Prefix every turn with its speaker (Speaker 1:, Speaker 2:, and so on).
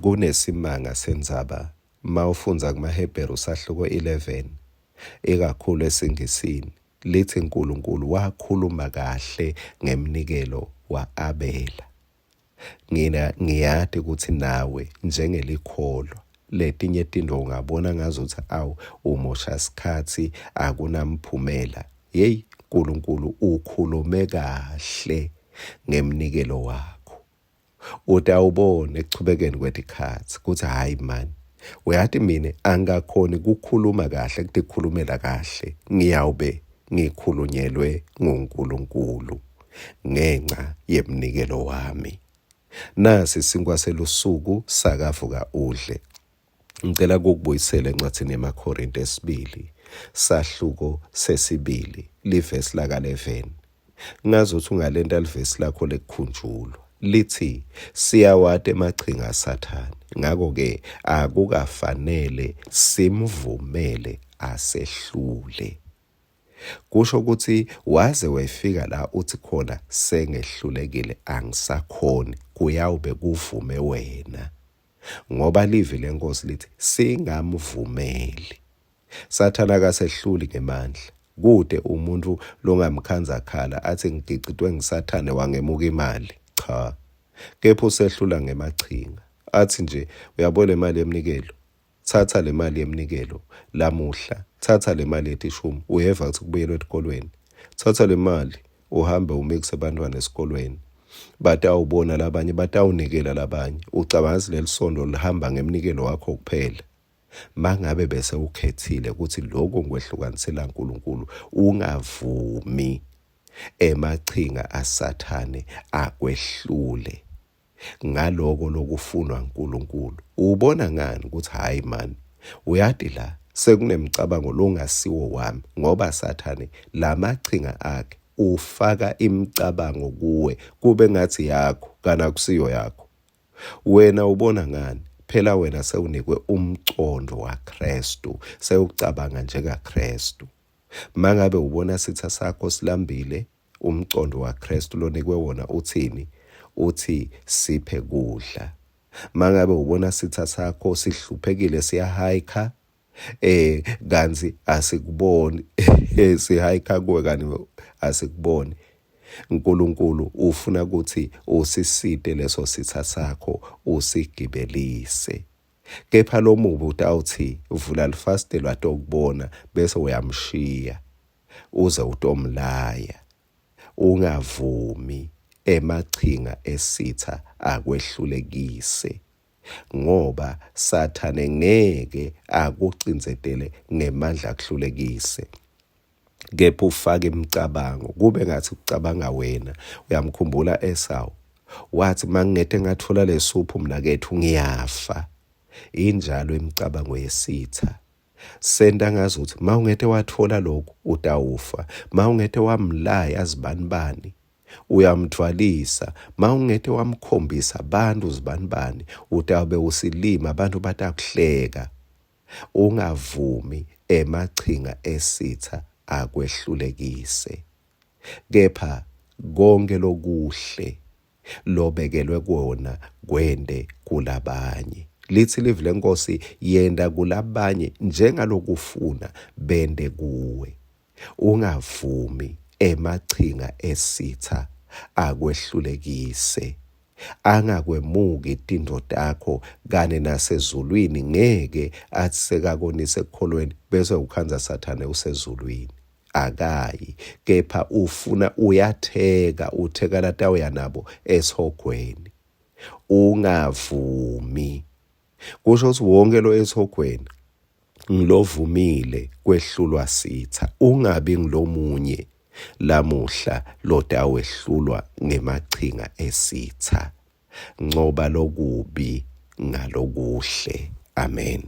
Speaker 1: Kunesimanga senzaba mawufunza kumaHebheru sahluko 11 ikakhulu esiNgisini lithi uNkulunkulu wakhuluma kahle ngemnikelo wa-Abela. Ngiyati ukuthi nawe njengelikholwa letinye tinto ungabona ngazuthi umosha sikhathi akunamphumela. Hey, uNkulunkulu ukhulume kahle ngemnikelo wakho. Utawubona ekuchubekeni kwetikhathi kuthi hayi man, uyathi mina angakhoni kukhuluma kahle kukhulumela kahle ngiyawube ngikhulunyelwe nguNkulunkulu ngenxa yemnikelo wami. Nasi isinkwa selusuku sakavuka udle. Ngicela ukubuyisela encwadini yamaKorinte 2 sahluko sesibili livesi laka-11. Ngazuthi ungalenta livesi lakho lekukhunjulwa. Lithi siyawata emachingeni aSathane. Ngakho-ke akukafanele simvumele asehlule. Kusho ukuthi waze wefika la uthi khona sengehlulekile angisakhoni, kuyawube kuvume wena. Ngoba livi lenkosi lithi singamvumeli. Sathane akasehluli ngemandla. Kude umuntu longamkhanza khala athi ngigicitwe ngisathane wangemuka imali. Cha, kepha usehlula ngemachinga. Athi nje uyabona imali yemnikelo. Thatha le mali yemnikelo lamuhla. Thatha le mali yetishumi uyeva ukuthi kubuyelwe esikolweni. Thatha le mali uhambe umikise abantwana esikolweni. Batawubona labanye batawunikela labanye. Ucabangazi lelisondo lihamba ngemnikelo wakho kuphela. Mangabe bese ukhethile ukuthi lokho ngikwehlukanisela uNkulunkulu, ungavumi emachinga aSathane akwehlule ngaloko lokufunwa uNkulunkulu. Ubona ngani ukuthi hayi man, uyathi la sekunemcabango longasiwo wami ngoba Sathane lamachinga akhe ufaka imicabango kuwe kube ngathi yakho kana kusiyo yakho. Wena ubona ngani? Phela wena sewunikwe umcondo waKristu, sewucabanga njengaKristu. Mangabe ubona sitha sakho silambile, umcondo waKristu lonikwe wona uthini? Uthi siphe kudla. Mangabe ubona sitha sakho sihluphekile siyahayika, kanzi asikuboni sihayika kuwe kani asikuboni. uNkulunkulu ufuna ukuthi usisite leso sitha sakho usigibelise. Kepha lo mubi utawuthi vula lifastela atokubona bese uyamshiya uze utomlaya. Ungavumi emachinga esitha akwehlulekise, ngoba Sathane ngeke akucinzetele ngemandla akuhlulekise. Kepha ufake imicabango kube ngathi ukucabanga wena. Uyamkhumbula Esau wathi mangingede ngathola lesuphu mnakethu ngiyafa. Injalo imicabango yesitha. Senta ngazuthi mawungede wathola lokho utawufa. Mawungede wamlaya azibanibani uyamthwalisa. Mawungede wamkhombisa abantu zibanibani utawube usilima abantu batakuhleka. Ungavumi emachinga esitha akwehlulekise. Kepha konke lokuhle lobekelwe kuona kwende kulabanye. Lithi livi lenkosi yenda kulabanye njengalokufuna bende kuwe. Ungavumi emachinga esitha akwehlulekise. Angakwemuki itinto takho kane nasezulwini ngeke athi sekakonise ekukholweni bese ukhanza Sathane usezulwini. Akayi, kepha ufuna uyatheka utheka latawuya nabo esihogweni. Ungavumi. Kusho ukuthi wonke lo esihogweni ngilovumile kwehlulwa sitha. Ungabi ngilomunye lamuhla lotawehlulwa ngemachinga esitha. Ngoba lokubi ngalokuhle. Amen.